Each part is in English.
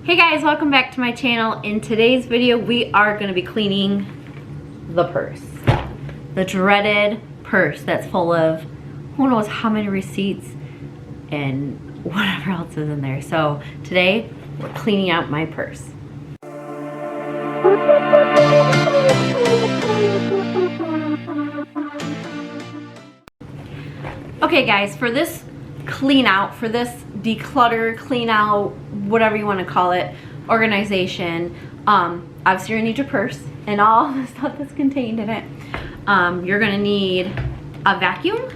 Hey guys, welcome back to my channel. In today's video, we are going to be cleaning the purse. The dreaded purse that's full of who knows how many receipts and whatever else is in there. So today, we're cleaning out my purse. Okay guys, for this clean out, for this declutter, clean out, whatever you want to call it, organization, obviously you're gonna need your purse and all the stuff that's contained in it. You're gonna need a vacuum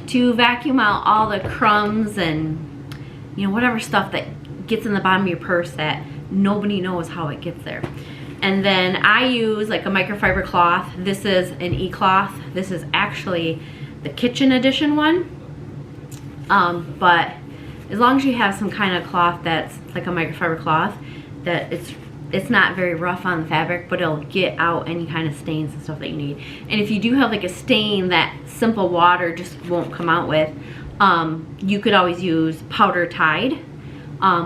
to vacuum out all the crumbs and whatever stuff that gets in the bottom of your purse that nobody knows how it gets there. And then I use like a microfiber cloth. This is an e-cloth. This is actually the kitchen edition one. But as long as you have some kind of cloth that's like a microfiber cloth, that it's not very rough on the fabric, but it'll get out any kind of stains and stuff that you need. And if you do have like a stain that simple water just won't come out with, you could always use powder Tide,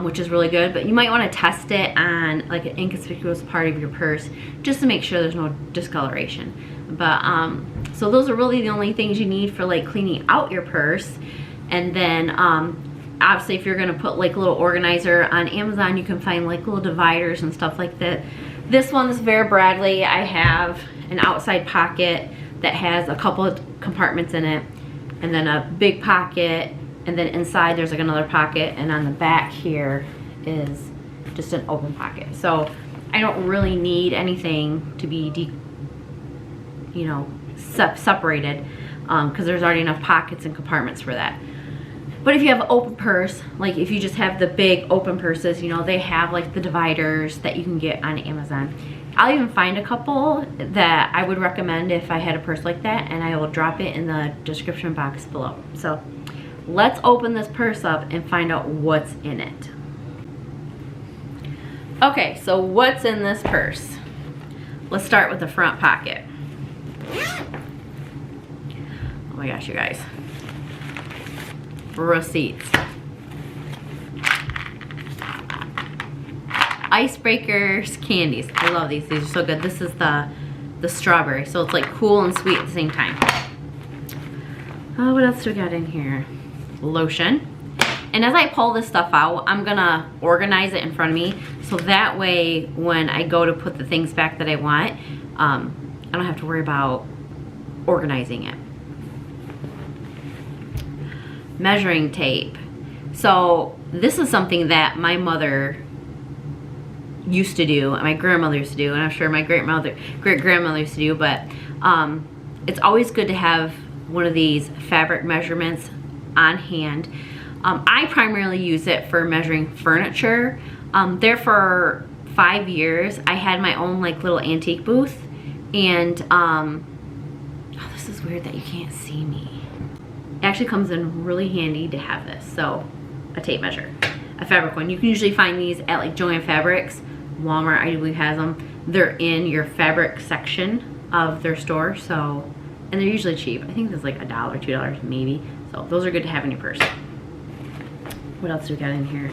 which is really good, but you might want to test it on like an inconspicuous part of your purse just to make sure there's no discoloration. But so those are really the only things you need for like cleaning out your purse. And then obviously if you're gonna put like a little organizer on Amazon, you can find like little dividers and stuff like that. This one's Vera Bradley. I have an outside pocket that has a couple of compartments in it, and then a big pocket, and then inside there's like another pocket, and on the back here is just an open pocket. So I don't really need anything to be separated because there's already enough pockets and compartments for that. But if you have an open purse, like if you just have the big open purses, they have like the dividers that you can get on Amazon. I'll even find a couple that I would recommend if I had a purse like that, and I will drop it in the description box below. So let's open this purse up and find out what's in it. Okay, so what's in this purse? Let's start with the front pocket. Oh my gosh, you guys. Receipts. Icebreakers candies. I love these. These are so good. This is the strawberry, so it's like cool and sweet at the same time. Oh, what else do we got in here? Lotion. And as I pull this stuff out, I'm gonna organize it in front of me, so that way when I go to put the things back that I want, I don't have to worry about organizing it. Measuring tape. So this is something that my mother used to do, and my grandmother used to do, and I'm sure my great-grandmother used to do, but it's always good to have one of these fabric measurements on hand. I primarily use it for measuring furniture. There for 5 years, I had my own like little antique booth, and oh, this is weird that you can't see me. It actually comes in really handy to have this. So a tape measure, a fabric one. You can usually find these at like Joann Fabrics. Walmart, I believe, has them. They're in your fabric section of their store. So, and they're usually cheap. I think there's like $1, $2 maybe. So those are good to have in your purse. What else do we got in here?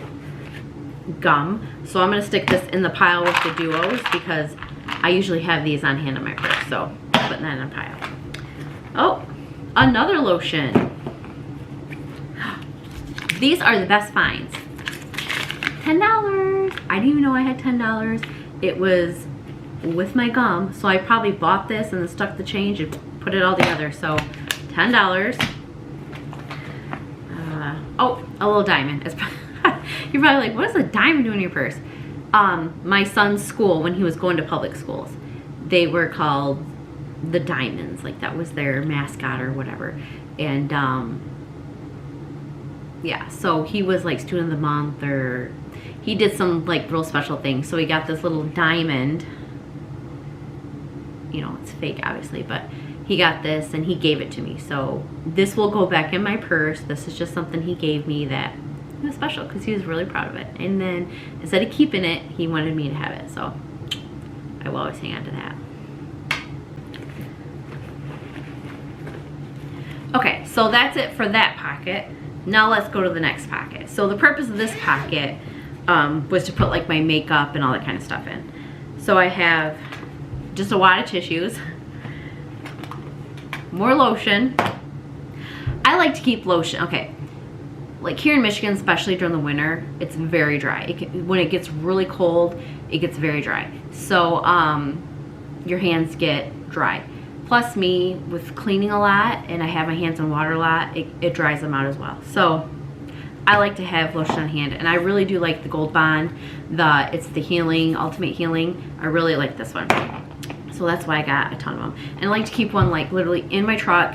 Gum. So I'm gonna stick this in the pile with the duos because I usually have these on hand in my purse. So putting that in a pile. Oh, another lotion. These are the best finds. $10. I didn't even know I had $10. It was with my gum, so I probably bought this and then stuck the change and put it all together. So $10. Oh, a little diamond. You're probably like, what does a diamond do in your purse? My son's school, when he was going to public schools, they were called the Diamonds. Like that was their mascot or whatever. And yeah, so he was like student of the month, or he did some like real special things. So he got this little diamond. It's fake obviously, but he got this and he gave it to me. So this will go back in my purse. This is just something he gave me that was special because he was really proud of it. And then instead of keeping it, he wanted me to have it. So I will always hang on to that. Okay, so that's it for that pocket. Now let's go to the next pocket. So the purpose of this pocket, was to put like my makeup and all that kind of stuff in. So I have just a wad of tissues, more lotion. I like to keep lotion, okay, like here in Michigan, especially during the winter, it's very dry. When it gets really cold, it gets very dry. So your hands get dry. Plus me, with cleaning a lot and I have my hands in water a lot, it dries them out as well. So I like to have lotion on hand, and I really do like the Gold Bond. It's the Healing, Ultimate Healing. I really like this one. So that's why I got a ton of them. And I like to keep one like literally in my truck,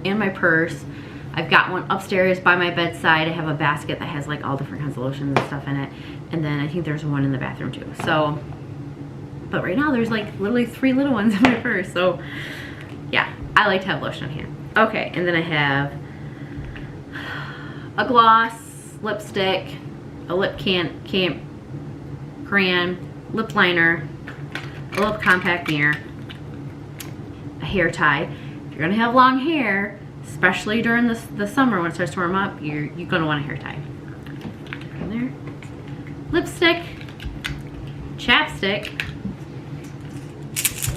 in my purse. I've got one upstairs by my bedside. I have a basket that has like all different kinds of lotions and stuff in it. And then I think there's one in the bathroom too. So, but right now there's like literally 3 little ones in my purse. So yeah, I like to have lotion on hand. Okay, and then I have a gloss, lipstick, a lip crayon, lip liner, a lip compact mirror, a hair tie. If you're gonna have long hair, especially during the summer when it starts to warm up, you're gonna want a hair tie. In there, lipstick, chapstick,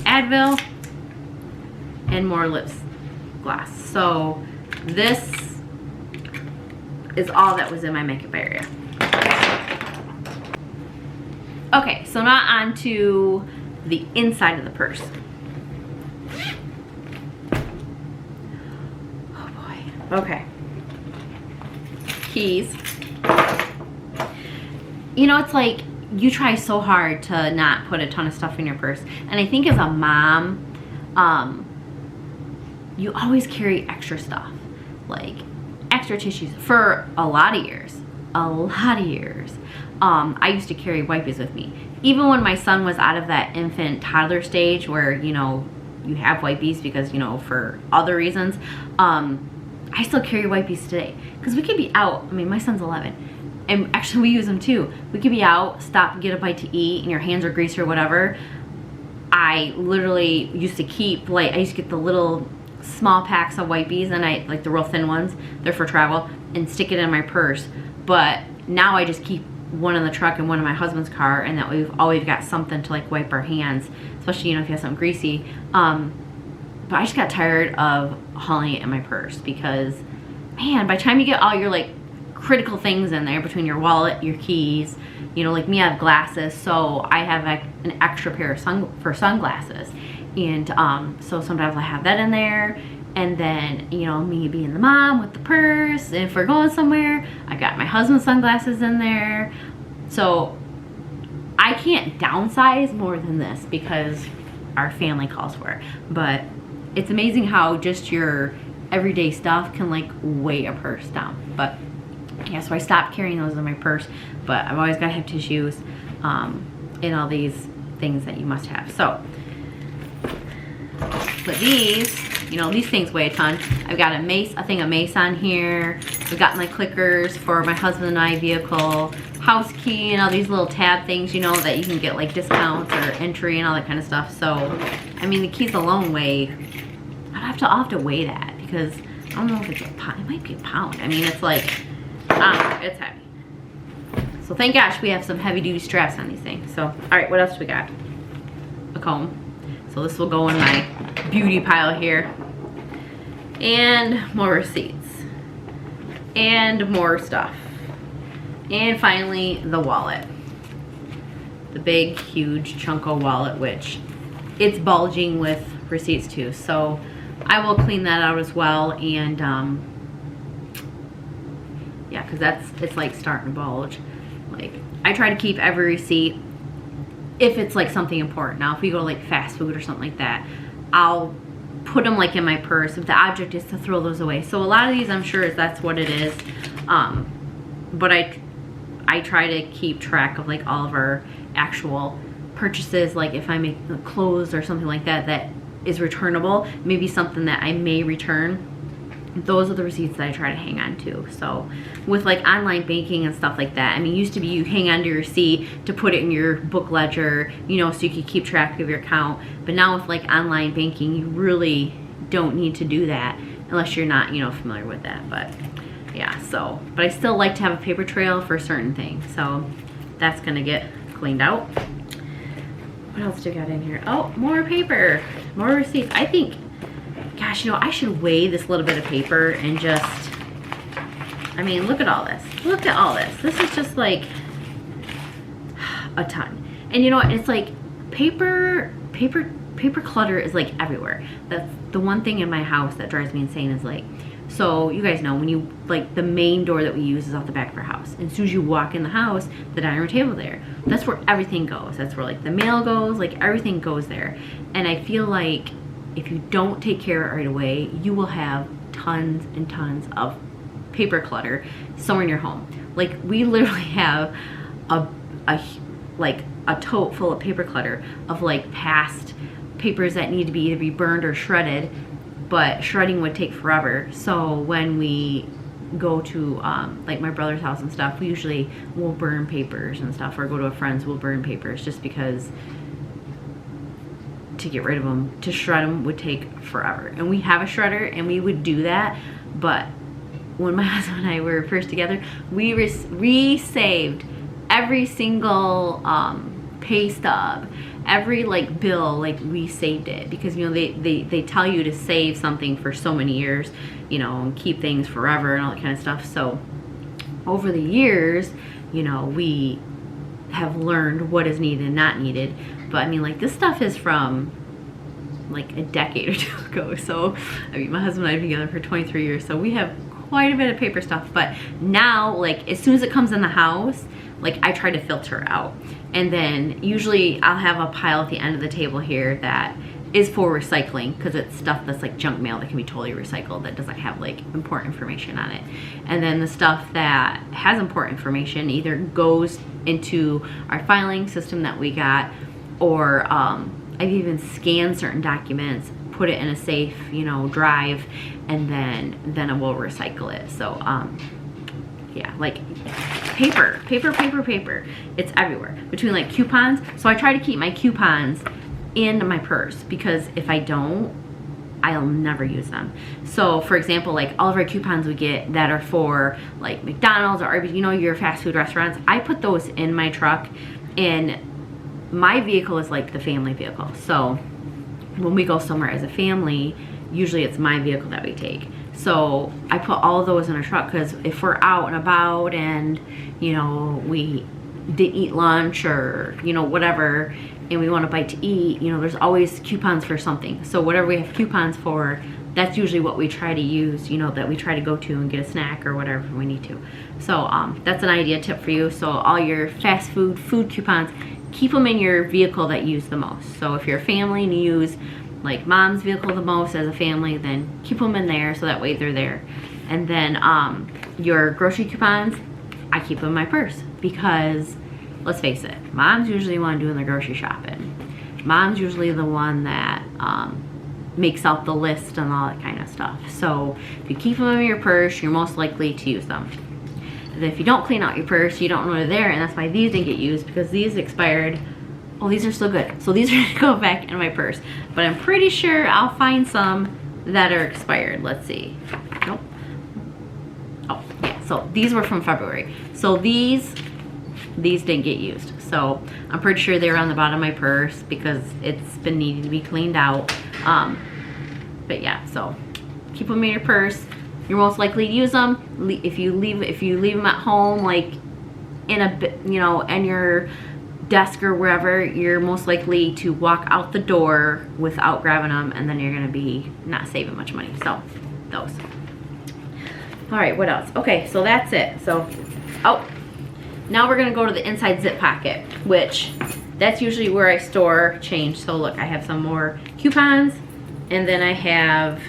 Advil, and more lips gloss. So this is all that was in my makeup area. Okay, so now on to the inside of the purse. Oh boy. Okay. Keys. You know, it's like you try so hard to not put a ton of stuff in your purse. And I think as a mom, you always carry extra stuff. Like extra tissues for a lot of years. I used to carry wipes with me. Even when my son was out of that infant toddler stage where, you know, you have wipes because, you know, for other reasons, I still carry wipes today. Because we could be out, I mean, my son's 11, and actually we use them too. We could be out, stop and get a bite to eat, and your hands are greasy or whatever. I literally used to keep, like, I used to get the little small packs of wipes, and I like the real thin ones, they're for travel, and stick it in my purse. But now I just keep one in the truck and one in my husband's car, and that we've always got something to like wipe our hands, especially, you know, if you have something greasy. But I just got tired of hauling it in my purse because, man, by the time you get all your like critical things in there between your wallet, your keys, you know, like me, I have glasses, so I have an extra pair of sunglasses. And so sometimes I have that in there. And then, you know, me being the mom with the purse, and if we're going somewhere, I got my husband's sunglasses in there. So I can't downsize more than this because our family calls for it. But it's amazing how just your everyday stuff can like weigh a purse down. But yeah, so I stopped carrying those in my purse, but I've always got to have tissues and all these things that you must have. So, but these, you know, these things weigh a ton. I've got a thing of mace on here. I've got my clickers for my husband and I vehicle, house key, and all these little tab things, you know, that you can get like discounts or entry and all that kind of stuff. So, I mean, the keys alone weigh, I'll have to weigh that because I don't know if it's a pound. It might be a pound. I mean, it's like, it's heavy. So thank gosh we have some heavy duty straps on these things. So, all right, what else do we got? A comb. So this will go in my beauty pile here. And more receipts. And more stuff. And finally, the wallet. The big, huge Chunko wallet, which it's bulging with receipts too. So I will clean that out as well. And yeah, because it's like starting to bulge. Like, I try to keep every receipt if it's like something important. Now, if we go to like fast food or something like that, I'll put them like in my purse if the object is to throw those away. So a lot of these, I'm sure that's what it is. But I try to keep track of like all of our actual purchases. Like if I make clothes or something like that that is returnable, maybe something that I may return, those are the receipts that I try to hang on to. So with like online banking and stuff like that, I mean, it used to be you hang on to your receipt to put it in your book ledger, you know, so you could keep track of your account. But now with like online banking, you really don't need to do that unless you're not, you know, familiar with that. But yeah, so, but I still like to have a paper trail for certain things. So that's gonna get cleaned out. What else do we got in here? Oh, more paper, more receipts. I think, gosh, you know, I should weigh this little bit of paper and just, I mean, look at all this. Look at all this. This is just like a ton. And you know what? It's like paper clutter is like everywhere. That's the one thing in my house that drives me insane is like, so you guys know when you, like the main door that we use is off the back of our house. And as soon as you walk in the house, the dining room table there, that's where everything goes. That's where like the mail goes, like everything goes there. And I feel like if you don't take care of it right away, you will have tons and tons of paper clutter somewhere in your home. Like we literally have a tote full of paper clutter of like past papers that need to be either be burned or shredded, but shredding would take forever. So when we go to like my brother's house and stuff, we usually will burn papers and stuff, or go to a friend's, we'll burn papers just because to get rid of them, to shred them would take forever. And we have a shredder and we would do that, but when my husband and I were first together, we saved every single pay stub, every like bill, like we saved it, because you know they tell you to save something for so many years, you know, and keep things forever and all that kind of stuff. So over the years, you know, we have learned what is needed and not needed. But I mean, like this stuff is from like a decade or two ago. So I mean, my husband and I have been together for 23 years, so we have quite a bit of paper stuff. But now, like as soon as it comes in the house, like I try to filter it out. And then usually I'll have a pile at the end of the table here that is for recycling, because it's stuff that's like junk mail that can be totally recycled, that doesn't have like important information on it. And then the stuff that has important information either goes into our filing system that we got, or I've even scanned certain documents, put it in a safe, you know, drive, and then I will recycle it. So yeah, like paper. It's everywhere. Between like coupons. So I try to keep my coupons in my purse, because if I don't, I'll never use them. So for example, like all of our coupons we get that are for like McDonald's or Arby's, you know, your fast food restaurants, I put those in my truck, and my vehicle is like the family vehicle. So when we go somewhere as a family, usually it's my vehicle that we take. So I put all of those in a truck, because if we're out and about and, you know, we didn't eat lunch or, you know, whatever, and we want a bite to eat, you know, there's always coupons for something. So whatever we have coupons for, that's usually what we try to use, you know, that we try to go to and get a snack or whatever we need to. So that's an idea tip for you. So all your fast food coupons, keep them in your vehicle that you use the most. So if you're a family and you use like mom's vehicle the most as a family, then keep them in there so that way they're there. And then your grocery coupons, I keep them in my purse, because let's face it, mom's usually the one doing the grocery shopping. Mom's usually the one that makes out the list and all that kind of stuff. So if you keep them in your purse, you're most likely to use them. And if you don't clean out your purse, you don't know they're there, and that's why these didn't get used, because these expired. Oh, these are still good. So these are gonna go back in my purse. But I'm pretty sure I'll find some that are expired. Let's see. Nope. Oh, yeah. So these were from February. So these didn't get used. So I'm pretty sure they were on the bottom of my purse, because it's been needing to be cleaned out. But yeah, so keep them in your purse. You're most likely to use them. If you leave them at home, like in a, you know, in your desk or wherever, you're most likely to walk out the door without grabbing them, and then you're gonna be not saving much money. So those. All right, what else? Okay, so that's it. So, oh, now we're gonna go to the inside zip pocket, which that's usually where I store change. So look, I have some more coupons, and then I have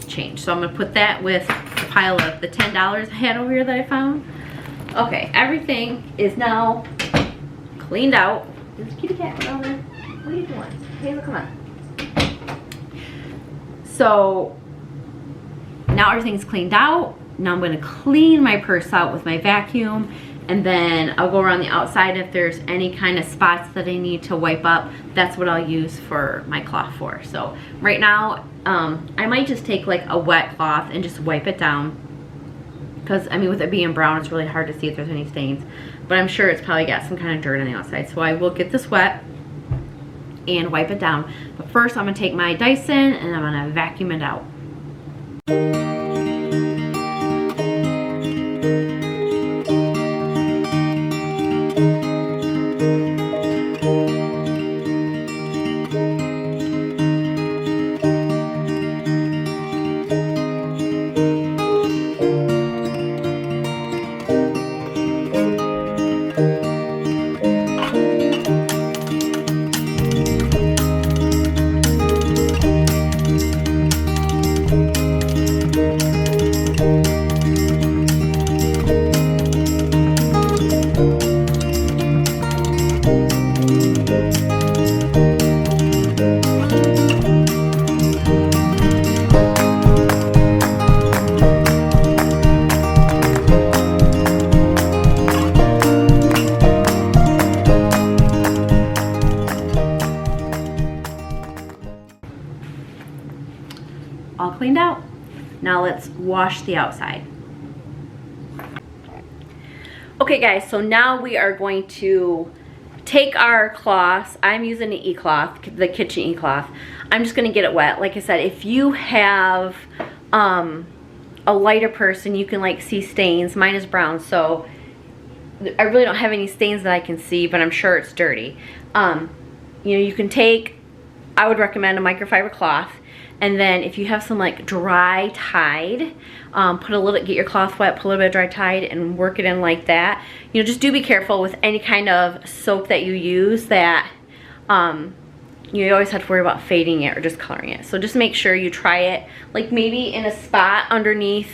change. So I'm gonna put that with the pile of the $10 I had over here that I found. Okay, everything is now cleaned out. There's a kitty cat right over there. What are you doing? Hazel, come on. So now everything's cleaned out. Now I'm going to clean my purse out with my vacuum, and then I'll go around the outside. If there's any kind of spots that I need to wipe up, that's what I'll use for my cloth for. So right now, I might just take like a wet cloth and just wipe it down, because I mean, with it being brown, it's really hard to see if there's any stains. but I'm sure it's probably got some kind of dirt on the outside. So I will get this wet and wipe it down. But first I'm gonna take my Dyson and I'm gonna vacuum it out. All cleaned out. Now let's wash the outside. Okay guys, so now we are going to take our cloths. I'm using the e-cloth, the kitchen e-cloth. I'm just gonna get it wet. Like I said, if you have a lighter purse and you can like see stains, mine is brown, so I really don't have any stains that I can see, but I'm sure it's dirty. You know, you can take, I would recommend a microfiber cloth. And then if you have some like dry Tide, get your cloth wet, put a little bit of dry Tide and work it in like that. You know, just do be careful with any kind of soap that you use that, you always have to worry about fading it or discoloring it. So just make sure you try it, like maybe in a spot underneath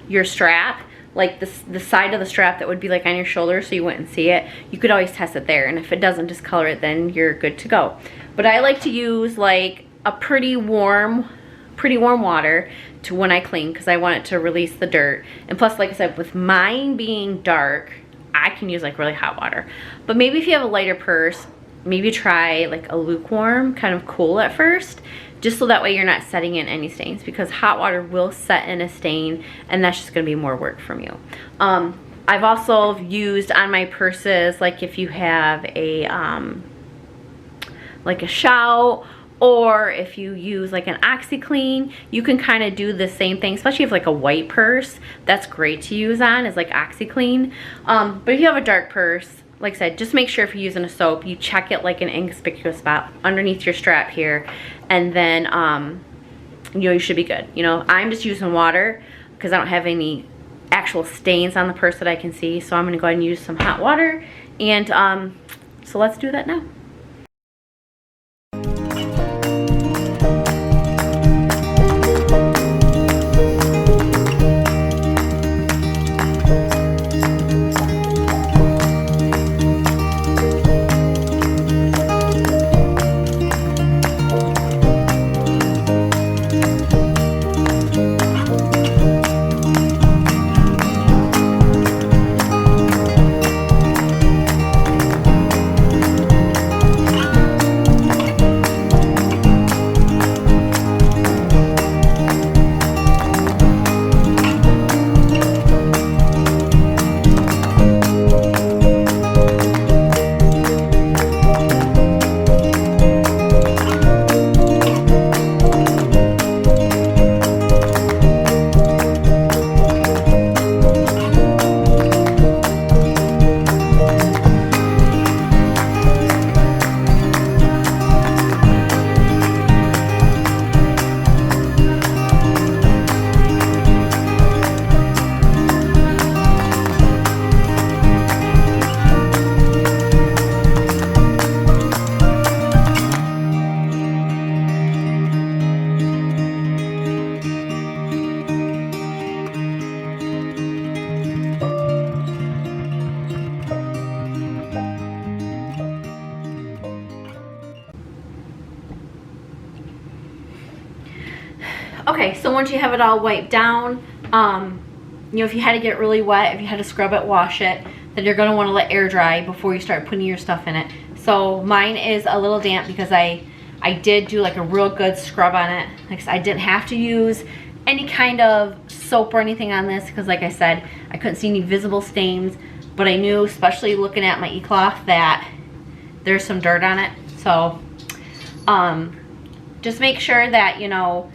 your strap, like the side of the strap that would be like on your shoulder so you wouldn't see it. You could always test it there, and if it doesn't discolor it, then you're good to go. But I like to use like a pretty warm water to when I clean, because I want it to release the dirt. And plus, like I said, with mine being dark, I can use like really hot water. But maybe if you have a lighter purse, maybe try like a lukewarm, kind of cool at first, just so that way you're not setting in any stains, because hot water will set in a stain and that's just gonna be more work from you. I've also used on my purses, like if you have a like a Shout, or if you use like an OxiClean, you can kind of do the same thing, especially if like a white purse. That's great to use on, is like OxiClean. But if you have a dark purse, like I said, just make sure if you're using a soap, you check it like an inconspicuous spot underneath your strap here, and then you know, you should be good. You know, I'm just using water because I don't have any actual stains on the purse that I can see, so I'm gonna go ahead and use some hot water. And so let's do that now. Okay, so once you have it all wiped down, you know, if you had to get it really wet, if you had to scrub it, wash it, then you're going to want to let air dry before you start putting your stuff in it. So mine is a little damp because I did do like a real good scrub on it. Like I didn't have to use any kind of soap or anything on this because, like I said, I couldn't see any visible stains. but I knew, especially looking at my e-cloth, that there's some dirt on it. So just make sure that, you know,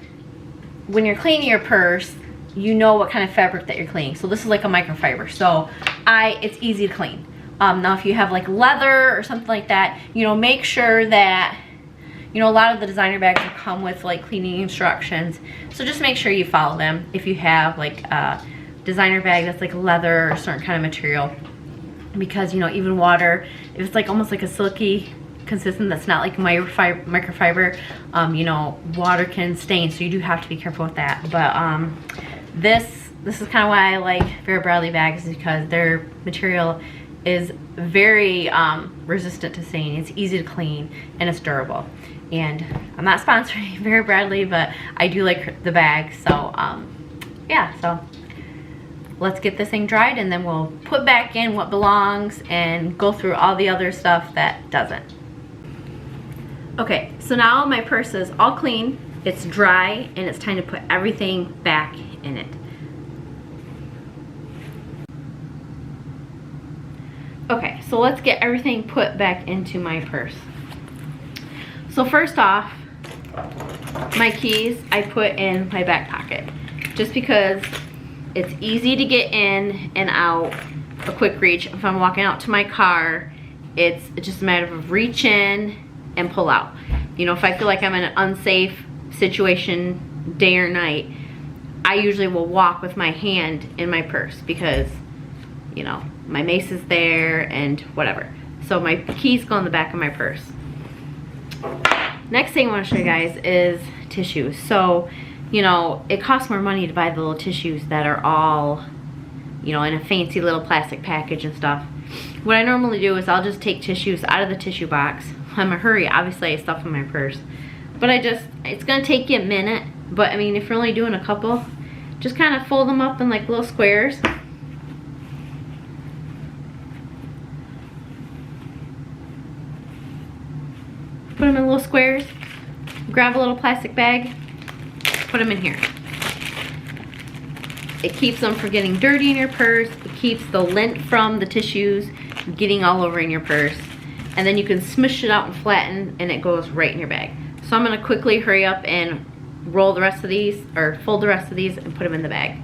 when you're cleaning your purse, you know what kind of fabric that you're cleaning. So this is like a microfiber, so it's easy to clean. Now if you have like leather or something like that, you know, make sure that, you know, a lot of the designer bags will come with like cleaning instructions, so just make sure you follow them. If you have like a designer bag that's like leather or a certain kind of material, because, you know, even water, if it's like almost like a silky consistent that's not like microfiber, you know, water can stain, so you do have to be careful with that. But this is kind of why I like Vera Bradley bags, is because their material is very resistant to stain. It's easy to clean and it's durable. And I'm not sponsoring Vera Bradley, but I do like the bag. So yeah, so let's get this thing dried and then we'll put back in what belongs and go through all the other stuff that doesn't. Okay, so now my purse is all clean, it's dry, and it's time to put everything back in it. Okay, so let's get everything put back into my purse. So first off, my keys I put in my back pocket, just because it's easy to get in and out, a quick reach. If I'm walking out to my car, it's just a matter of reach in and pull out. You know, if I feel like I'm in an unsafe situation day or night, I usually will walk with my hand in my purse because, you know, my mace is there and whatever. So my keys go in the back of my purse. Next thing I want to show you guys is tissues. So, you know, it costs more money to buy the little tissues that are all, you know, in a fancy little plastic package and stuff. What I normally do is I'll just take tissues out of the tissue box. I'm in a hurry, obviously I have stuff in my purse. But it's gonna take you a minute, but I mean, if you're only doing a couple, just kind of fold them up in like little squares. Put them in little squares, grab a little plastic bag, put them in here. It keeps them from getting dirty in your purse. It keeps the lint from the tissues getting all over in your purse. And then you can smush it out and flatten, and it goes right in your bag. So I'm gonna quickly hurry up and roll the rest of these, or fold the rest of these and put them in the bag.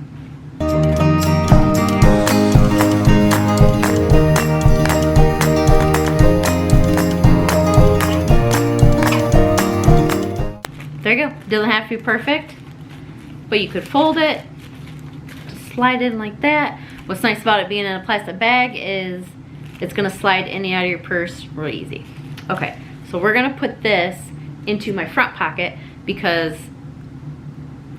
There you go. Doesn't have to be perfect, but you could fold it, just slide it in like that. What's nice about it being in a plastic bag is it's gonna slide in and out of your purse real easy. Okay, so we're gonna put this into my front pocket because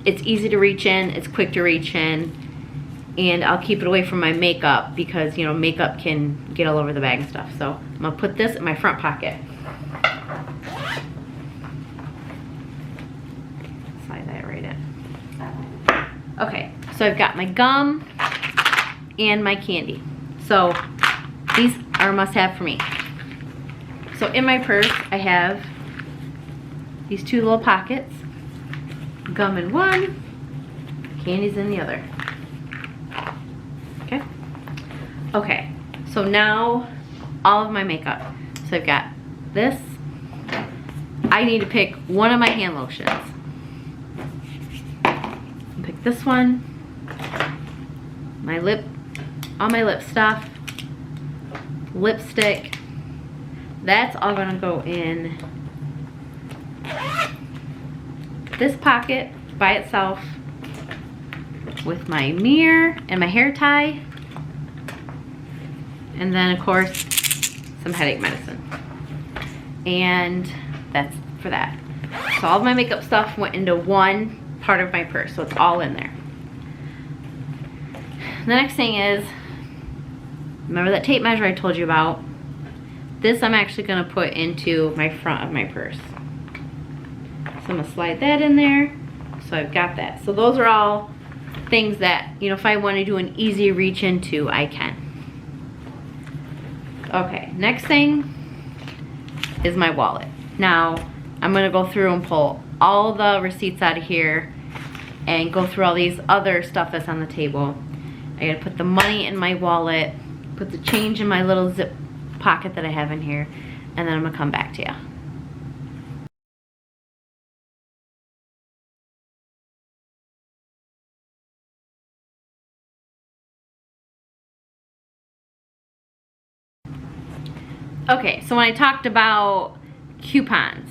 it's easy to reach in, it's quick to reach in, and I'll keep it away from my makeup because, you know, makeup can get all over the bag and stuff. So I'm gonna put this in my front pocket. Slide that right in. Okay, so I've got my gum and my candy. So these are a must-have for me. So in my purse, I have these two little pockets. Gum in one, candy's in the other. Okay? Okay, so now all of my makeup. So I've got this. I need to pick one of my hand lotions. Pick this one. My lip, all my lip stuff. Lipstick. That's all gonna go in this pocket by itself with my mirror and my hair tie, and then of course some headache medicine, and that's for that. So all of my makeup stuff went into one part of my purse, so it's all in there. The next thing is, remember that tape measure I told you about? This I'm actually gonna put into my front of my purse. So I'm gonna slide that in there. So I've got that. So those are all things that, you know, if I wanna do an easy reach into, I can. Okay, next thing is my wallet. Now, I'm gonna go through and pull all the receipts out of here and go through all these other stuff that's on the table. I gotta put the money in my wallet, put the change in my little zip pocket that I have in here, and then I'm gonna come back to you. Okay, so when I talked about coupons,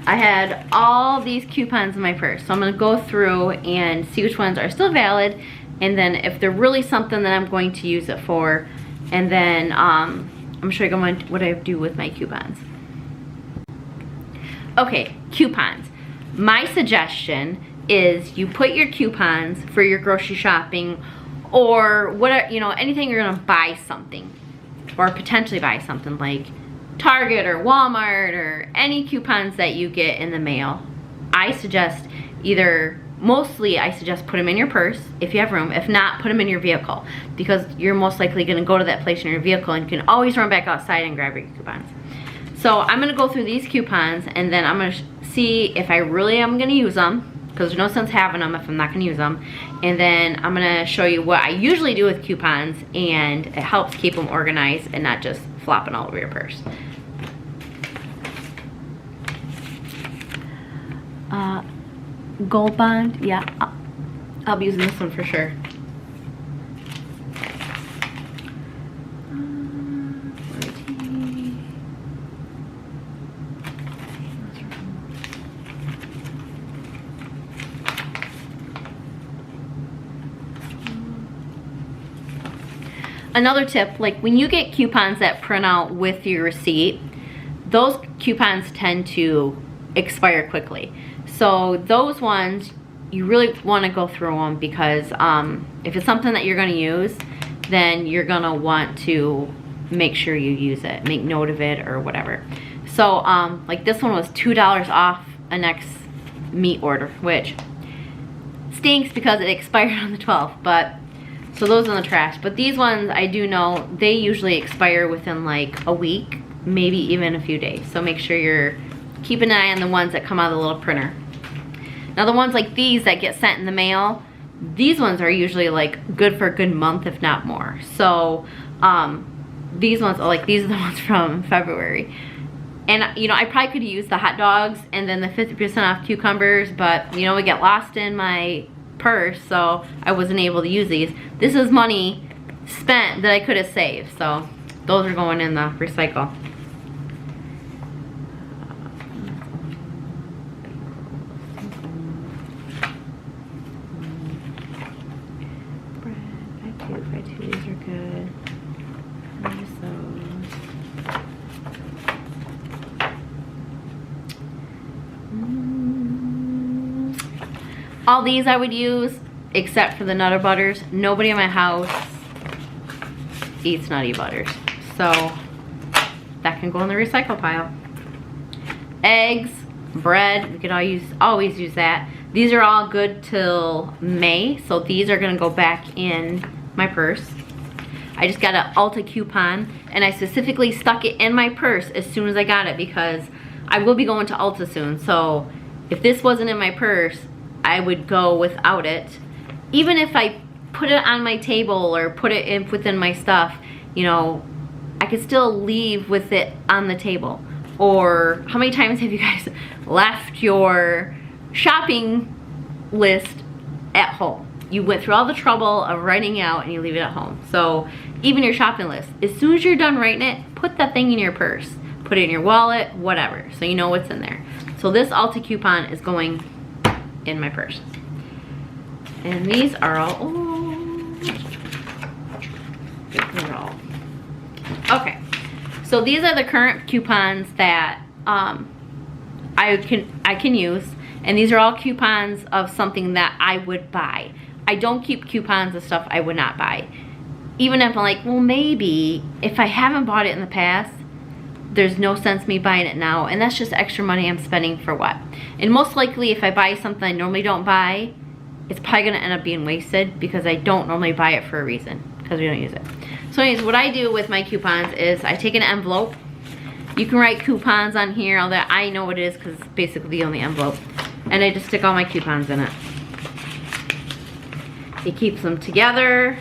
I had all these coupons in my purse. So I'm gonna go through and see which ones are still valid, and then if they're really something that I'm going to use it for, and then I'm gonna show you what I do with my coupons. Okay, coupons. My suggestion is you put your coupons for your grocery shopping or whatever, you know, anything you're gonna buy something or potentially buy something like Target or Walmart or any coupons that you get in the mail. I suggest mostly I suggest put them in your purse if you have room. If not, put them in your vehicle because you're most likely gonna go to that place in your vehicle and you can always run back outside and grab your coupons. So I'm gonna go through these coupons and then I'm gonna see if I really am gonna use them, because there's no sense having them if I'm not gonna use them. And then I'm gonna show you what I usually do with coupons, and it helps keep them organized and not just flopping all over your purse. Gold Bond, yeah, I'll be using this one for sure. Another tip, like when you get coupons that print out with your receipt, those coupons tend to expire quickly. So those ones, you really want to go through them because if it's something that you're going to use, then you're going to want to make sure you use it, make note of it or whatever. So like this one was $2 off a next meat order, which stinks because it expired on the 12th, but so those are in the trash. But these ones, I do know, they usually expire within like a week, maybe even a few days. So make sure you're keeping an eye on the ones that come out of the little printer. Now the ones like these that get sent in the mail, these ones are usually like good for a good month, if not more. So these ones are like, these are the ones from February. And you know, I probably could use the hot dogs and then the 50% off cucumbers, but you know, we get lost in my purse, so I wasn't able to use these. This is money spent that I could have saved, so those are going in the recycle. Bread too, these are good. There's those. All these I would use, except for the Nutter Butters. Nobody in my house eats Nutty Butters, so that can go in the recycle pile. Eggs, bread, we could always use that. These are all good till May, so these are gonna go back in my purse. I just got an Ulta coupon, and I specifically stuck it in my purse as soon as I got it because I will be going to Ulta soon, so if this wasn't in my purse, I would go without it. Even if I put it on my table or put it in within my stuff, you know, I could still leave with it on the table. Or how many times have you guys left your shopping list at home? You went through all the trouble of writing out and you leave it at home. So even your shopping list, as soon as you're done writing it, put that thing in your purse. Put it in your wallet, whatever, so you know what's in there. So this Ulta coupon is going in my purse. And these are all, okay. So these are the current coupons that I can use, and these are all coupons of something that I would buy. I don't keep coupons of stuff I would not buy. Even if I'm like, well, maybe if I haven't bought it in the past, there's no sense me buying it now, and that's just extra money I'm spending for what? And most likely if I buy something I normally don't buy, it's probably gonna end up being wasted because I don't normally buy it for a reason, because we don't use it. So anyways, what I do with my coupons is I take an envelope. You can write coupons on here, all that. I know what it is because it's basically the only envelope. And I just stick all my coupons in it. It keeps them together.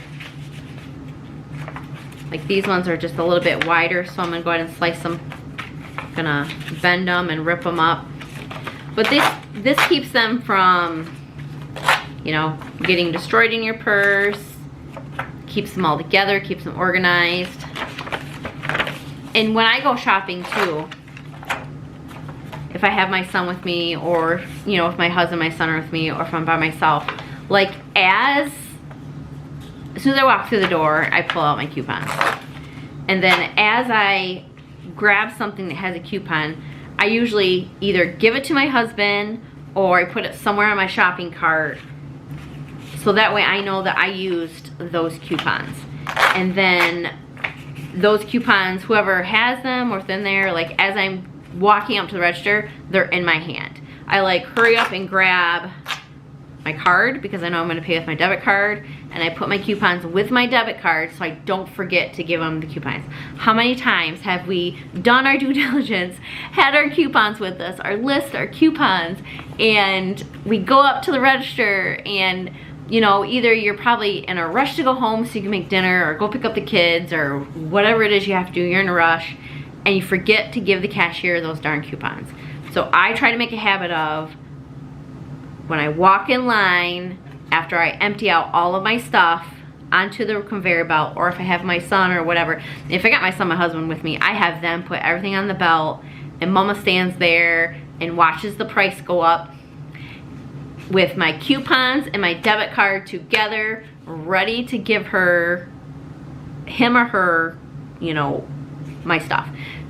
Like these ones are just a little bit wider, so I'm gonna go ahead and slice them. Gonna bend them and rip them up. But this keeps them from, you know, getting destroyed in your purse. Keeps them all together, keeps them organized. And when I go shopping too, if I have my son with me, or, you know, if my husband and my son are with me, or if I'm by myself, like as soon as I walk through the door, I pull out my coupons. And then as I grab something that has a coupon, I usually either give it to my husband or I put it somewhere on my shopping cart, so that way I know that I used those coupons. And then those coupons, whoever has them or if they're in there, like as I'm walking up to the register, they're in my hand. I like hurry up and grab my card because I know I'm gonna pay with my debit card, and I put my coupons with my debit card so I don't forget to give them the coupons. How many times have we done our due diligence, had our coupons with us, our list, our coupons, and we go up to the register and, you know, either you're probably in a rush to go home so you can make dinner or go pick up the kids or whatever it is you have to do, you're in a rush, and you forget to give the cashier those darn coupons. So I try to make a habit of, when I walk in line, after I empty out all of my stuff onto the conveyor belt, or if I have my son or whatever, if I got my son, my husband with me, I have them put everything on the belt, and Mama stands there and watches the price go up with my coupons and my debit card together, ready to give him or her, you know, my stuff.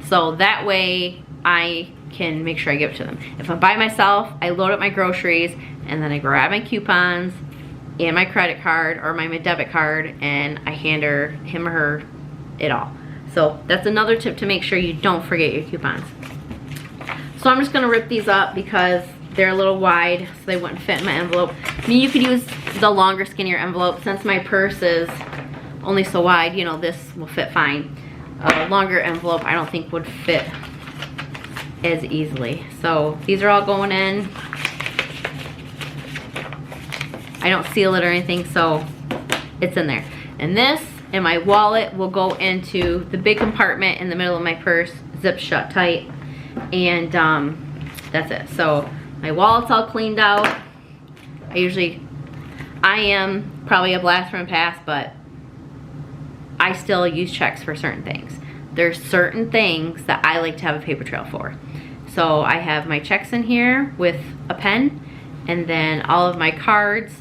So that way I can make sure I give it to them. If I'm by myself, I load up my groceries and then I grab my coupons and my credit card or my debit card, and I hand him or her it all. So that's another tip to make sure you don't forget your coupons. So I'm just gonna rip these up because they're a little wide, so they wouldn't fit in my envelope. I mean, you could use the longer, skinnier envelope. Since my purse is only so wide, you know, this will fit fine. A longer envelope I don't think would fit as easily. So these are all going in. I don't seal it or anything, so it's in there. And this and my wallet will go into the big compartment in the middle of my purse, zipped shut tight, and that's it. So my wallet's all cleaned out. I am probably a blast from the past, but I still use checks for certain things. There's certain things that I like to have a paper trail for. So I have my checks in here with a pen, and then all of my cards.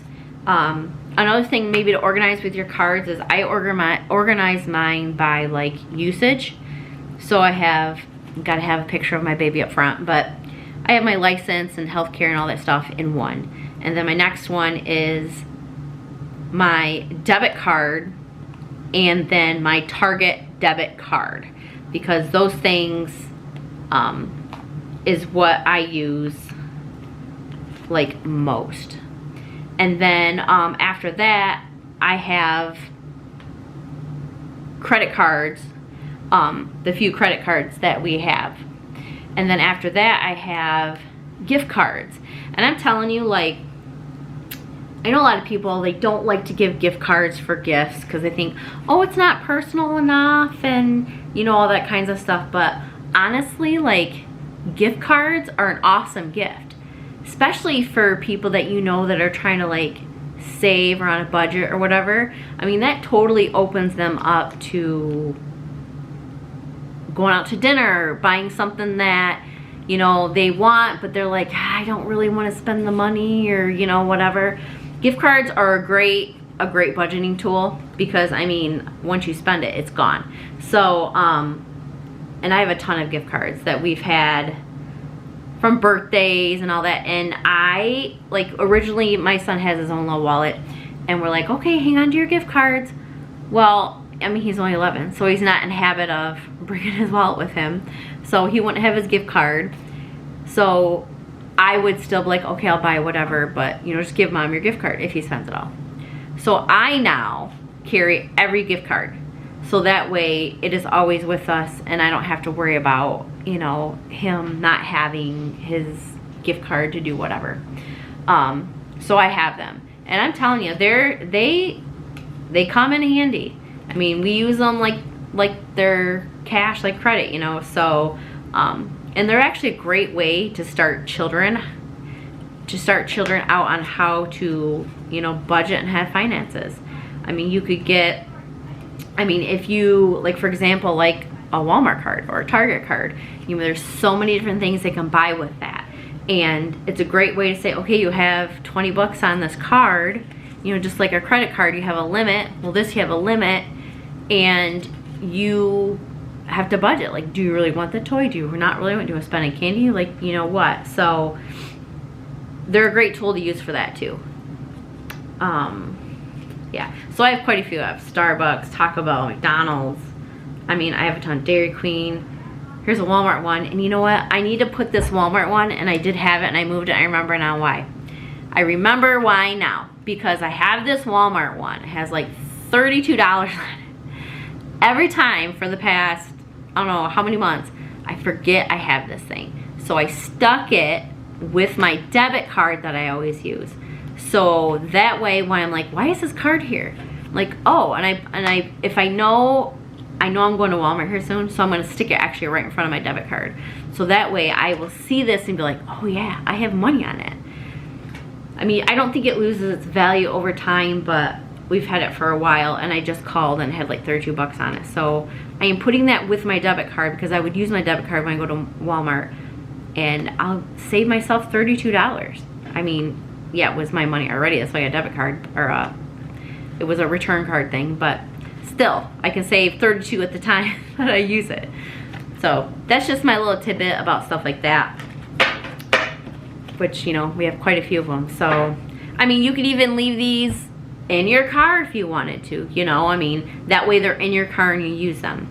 Another thing maybe to organize with your cards is I organize mine by like usage. So I have, gotta have a picture of my baby up front, but I have my license and healthcare and all that stuff in one. And then my next one is my debit card and then my Target debit card, because those things is what I use like most. And then after that I have credit cards, the few credit cards that we have. And then after that I have gift cards. And I'm telling you, like, I know a lot of people, they don't like to give gift cards for gifts because they think, oh, it's not personal enough and, you know, all that kinds of stuff. But honestly, like, gift cards are an awesome gift, especially for people that you know that are trying to like save or on a budget or whatever. I mean, that totally opens them up to going out to dinner, buying something that, you know, they want, but they're like, I don't really want to spend the money, or, you know, whatever. Gift cards are a great budgeting tool because, I mean, once you spend it, it's gone. So, and I have a ton of gift cards that we've had from birthdays and all that. And I, like, originally my son has his own little wallet and we're like, okay, hang on to your gift cards. Well, I mean, he's only 11, so he's not in habit of bringing his wallet with him. So he wouldn't have his gift card. So I would still be like, okay, I'll buy whatever, but, you know, just give mom your gift card if he spends it all. So I now carry every gift card. So that way it is always with us and I don't have to worry about, you know, him not having his gift card to do whatever. So I have them. And I'm telling you, they come in handy. I mean, we use them like like their cash like credit, you know. So and they're actually a great way to start children out on how to, you know, budget and have finances. I mean, you could get, I mean, if you, like for example, like a Walmart card or a Target card, you know, there's so many different things they can buy with that. And it's a great way to say, okay, you have 20 bucks on this card, you know, just like a credit card, you have a limit. Well, this, you have a limit, and you have to budget. Like, do you really want the toy? Do you not really want to spend on candy? Like, you know what? So they're a great tool to use for that too. Yeah, so I have quite a few. I have Starbucks, Taco Bell, McDonald's. I mean, I have a ton. Dairy Queen. Here's a Walmart one, and you know what? I need to put this Walmart one, and I did have it, and I moved it. I remember now why. I remember why now, because I have this Walmart one. It has like $32 on it. Every time for the past, I don't know how many months, I forget I have this thing. So I stuck it with my debit card that I always use. So that way, when I'm like, why is this card here? I'm like, oh, and I if I know I'm going to Walmart here soon, so I'm gonna stick it actually right in front of my debit card. So that way I will see this and be like, oh yeah, I have money on it. I mean, I don't think it loses its value over time, but we've had it for a while, and I just called and had like 32 bucks on it. So I am putting that with my debit card, because I would use my debit card when I go to Walmart, and I'll save myself $32. I mean, yeah, it was my money already. That's why I got a debit card, or it was a return card thing, but still, I can save 32 at the time that I use it. So that's just my little tidbit about stuff like that, which, you know, we have quite a few of them. So, I mean, you could even leave these in your car if you wanted to, you know. I mean, that way they're in your car and you use them.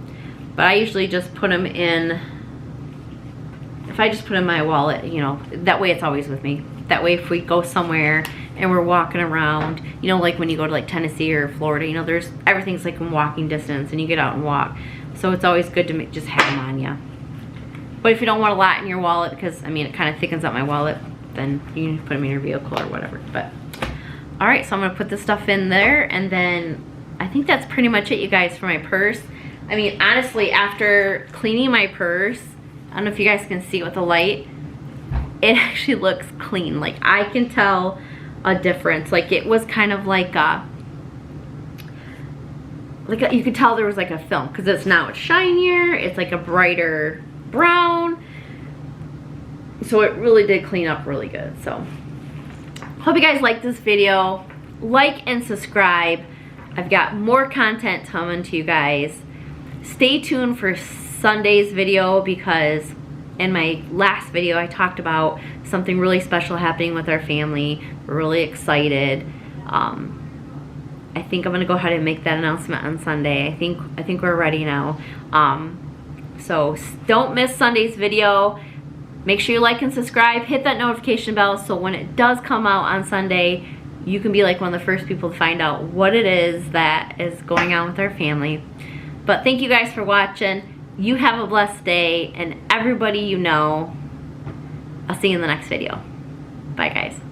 But I usually just put them in, if I just put them in my wallet, you know, that way it's always with me. That way if we go somewhere and we're walking around, you know, like when you go to like Tennessee or Florida, you know, everything's like in walking distance, and you get out and walk. So it's always good to just have them on you. But if you don't want a lot in your wallet, because I mean, it kind of thickens up my wallet, then you can put them in your vehicle or whatever. But all right, so I'm gonna put this stuff in there, and then I think that's pretty much it, you guys, for my purse. I mean, honestly, after cleaning my purse, I don't know if you guys can see it with the light, it actually looks clean. Like, I can tell a difference. Like, it was kind of like you could tell there was like a film, because it's shinier, it's like a brighter brown. So it really did clean up really good. So hope you guys like this video. Like and subscribe. I've got more content coming to you guys. Stay tuned for Sunday's video, because in my last video I talked about something really special happening with our family. We're really excited. I think I'm gonna go ahead and make that announcement on Sunday. I think we're ready now. So don't miss Sunday's video. Make sure you like and subscribe. Hit that notification bell, so when it does come out on Sunday, you can be like one of the first people to find out what it is that is going on with our family. But thank you guys for watching. You have a blessed day, and everybody you know, I'll see you in the next video. Bye, guys.